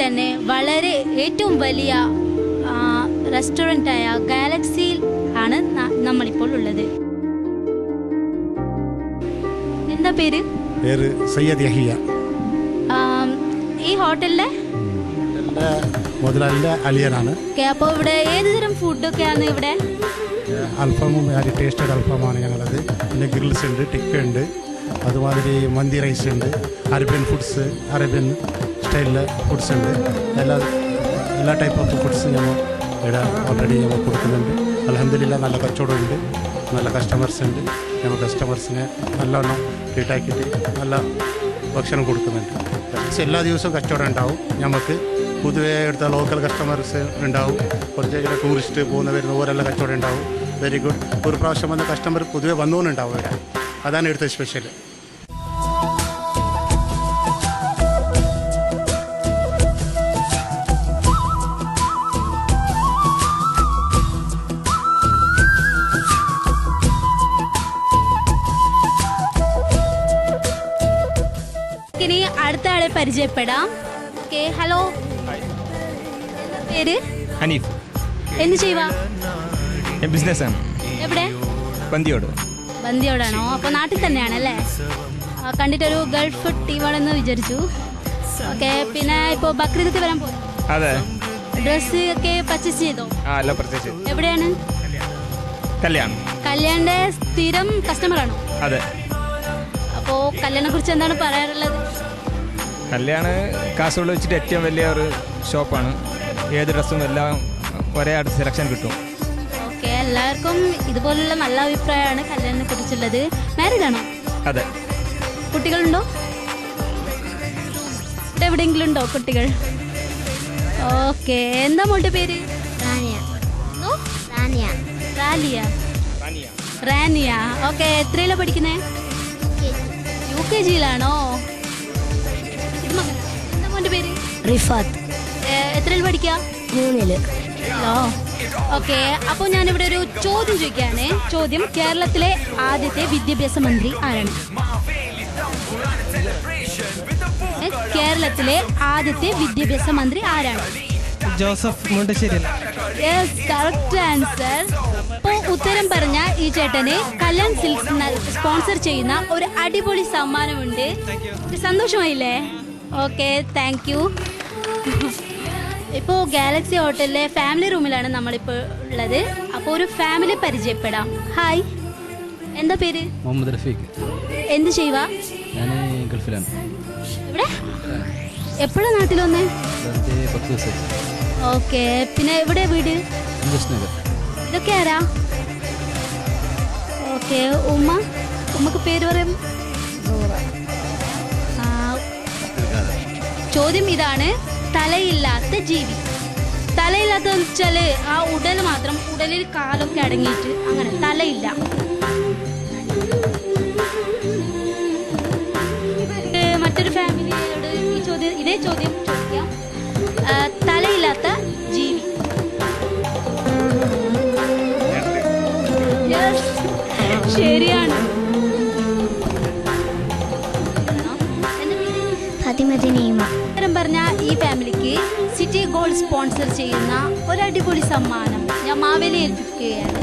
തന്നെ വളരെ ഏറ്റവും വലിയ റെസ്റ്റോറൻ്റായ ഗാലക്സിയിൽ ആണ് നമ്മളിപ്പോൾ ഉള്ളത്. എന്താ പേര്? സയ്യദ് യഹിയ. ഈ ഹോട്ടലിലെ മുതലാളിൻ്റെ അലിയനാണ്. അപ്പോൾ ഇവിടെ ഏതുതരം ഫുഡൊക്കെയാണ് ഇവിടെ? അൽഫാമും ടേസ്റ്റഡ് അൽഫാമാണ് ഞങ്ങളത്. പിന്നെ ഗ്രിൽസ് ഉണ്ട്, ടിക്ക ഉണ്ട്, അതുമാതിരി മന്തി റൈസ് ഉണ്ട്, അറേബ്യൻ ഫുഡ്സ്, അറേബ്യൻ സ്റ്റൈലിലെ ഫുഡ്സ് ഉണ്ട്. എല്ലാ ടൈപ്പ് ഓഫ് ഫുഡ്സ് ഞങ്ങൾ ഇവിടെ ഓൾറെഡി ഞങ്ങൾ കൊടുക്കുന്നുണ്ട്. അൽഹംദുലില്ലാ നല്ല കച്ചവടമുണ്ട്, നല്ല കസ്റ്റമേഴ്സ് ഉണ്ട്. ഞങ്ങൾ കസ്റ്റമേഴ്സിനെ നല്ലോണം ട്രീറ്റാക്കിയിട്ട് നല്ല ഭക്ഷണം കൊടുക്കുന്നുണ്ട്. എല്ലാ ദിവസവും കച്ചവടം ഉണ്ടാവും. നമുക്ക് പൊതുവേ എടുത്ത ലോക്കൽ കസ്റ്റമേഴ്സ് ഉണ്ടാവും, കുറച്ച് ടൂറിസ്റ്റ് വരുന്ന ഓരെല്ലാം കച്ചവടം ഉണ്ടാവും. Very good. ഒരു പ്രാവശ്യം വന്ന കസ്റ്റമർ പൊതുവെ വന്നുകൊണ്ടുണ്ടാവും ഇവിടെ. അതാണ് ഇവിടുത്തെ സ്പെഷ്യൽ. ഇനി അടുത്ത ആളെ പരിചയപ്പെടാം. ഹലോ, പേര്? ഹനീഫ്. എന്ത് ചെയ്യുവാ? ബിസിനസ് ആണ്. എവിടെ? ബന്ദിയോടാണോ? അപ്പോൾ നാട്ടിൽ തന്നെയാണല്ലേ? കണ്ടിട്ടൊരു ഗൾഫ് ടീമാണെന്ന് വിചാരിച്ചു. ഓക്കെ. പിന്നെ ഇപ്പോൾ ബക്രീദൊക്കെ വരാൻ പോകും. അതെ. ഡ്രസ്സ് ഒക്കെ പർച്ചേസ് ചെയ്തോ? എവിടെയാണ്? കല്യാണിന്റെ സ്ഥിരം കസ്റ്റമറാണോ? അതെ. അപ്പോൾ കല്യാണെ കുറിച്ച് എന്താണ് പറയാറുള്ളത്? കല്യാൺ കാസർഗോഡ് വെച്ചിട്ട് ഏറ്റവും വലിയ ഒരു ഷോപ്പാണ്. ഏത് ഡ്രസ്സും എല്ലാം ഒരേ അടുത്ത് സെലക്ഷൻ കിട്ടും. ഓക്കെ. എല്ലാവർക്കും ഇതുപോലുള്ള നല്ല അഭിപ്രായമാണ് കല്യാണിനെ കുറിച്ചുള്ളത്. മാരീഡ് ആണോ? അതെ. കുട്ടികളുണ്ടോ? എവിടെയെങ്കിലും ഉണ്ടോ കുട്ടികൾ? ഓക്കെ. എന്താ മോളുടെ പേര്? റാനിയ. ഓക്കെ. എത്രയിലാണ് പഠിക്കുന്നേ? UKG-യിലാണോ? എന്താ മോന്റെ പേര്? റിഫാത്ത്. എത്രയിൽ പഠിക്കുക? 3-ല്. ഓക്കെ. അപ്പോൾ ഞാനിവിടെ ഒരു ചോദ്യം ചോദിക്കുകയാണ്. ചോദ്യം: കേരളത്തിലെ ആദ്യത്തെ വിദ്യാഭ്യാസ മന്ത്രി ആരാണ്? കേരളത്തിലെ ആദ്യത്തെ വിദ്യാഭ്യാസ മന്ത്രി ആരാണ്? Joseph Mundassery. Yes, correct answer. അപ്പോൾ ഉത്തരം പറഞ്ഞ ഈ ചേട്ടന് കല്യാൺ സിൽക്സ് സ്പോൺസർ ചെയ്യുന്ന ഒരു അടിപൊളി സമ്മാനമുണ്ട്. സന്തോഷമായില്ലേ? Okay, thank you. ഇപ്പോൾ ഗാലക്സി ഹോട്ടലിലെ ഫാമിലി റൂമിലാണ് നമ്മളിപ്പോൾ ഉള്ളത്. അപ്പോൾ ഒരു ഫാമിലി പരിചയപ്പെടാം. ഹായ്, എന്താ പേര്? മുഹമ്മദ് റഫീഖ്. എന്ത് ചെയ്യുക? ഞാൻ ഗൾഫിലാണ്. ഇവിടെ എപ്പോഴാണ് നാട്ടിൽ വന്നേ? 10 ദിവസമായി. ഓക്കെ. പിന്നെ എവിടെ വീട്? ഇതൊക്കെ ആരാ? ഓക്കെ. ഉമ്മക്ക് പേര് പറയും? ചോദ്യം ഇതാണ്: തലയില്ലാത്ത ജീവി. തലയില്ലാത്ത വെച്ചാൽ ആ ഉടൽ മാത്രം, ഉടലിൽ കാലൊക്കെ അടങ്ങിയിട്ട് അങ്ങനെ തലയില്ല. മറ്റൊരു ഫാമിലിയോട് ഇതേ ചോദ്യം ചോദിക്കാം. തലയില്ലാത്ത ജീവി. ശരിയാണ്. ഉത്തരം പറഞ്ഞ ഈ ഫാമിലിക്ക് സിറ്റി ഗോൾഡ് സ്പോൺസർ ചെയ്യുന്ന ഒരു അടിപൊളി സമ്മാനം ഞാൻ മാവേലി ഏൽപ്പിക്കുകയാണ്.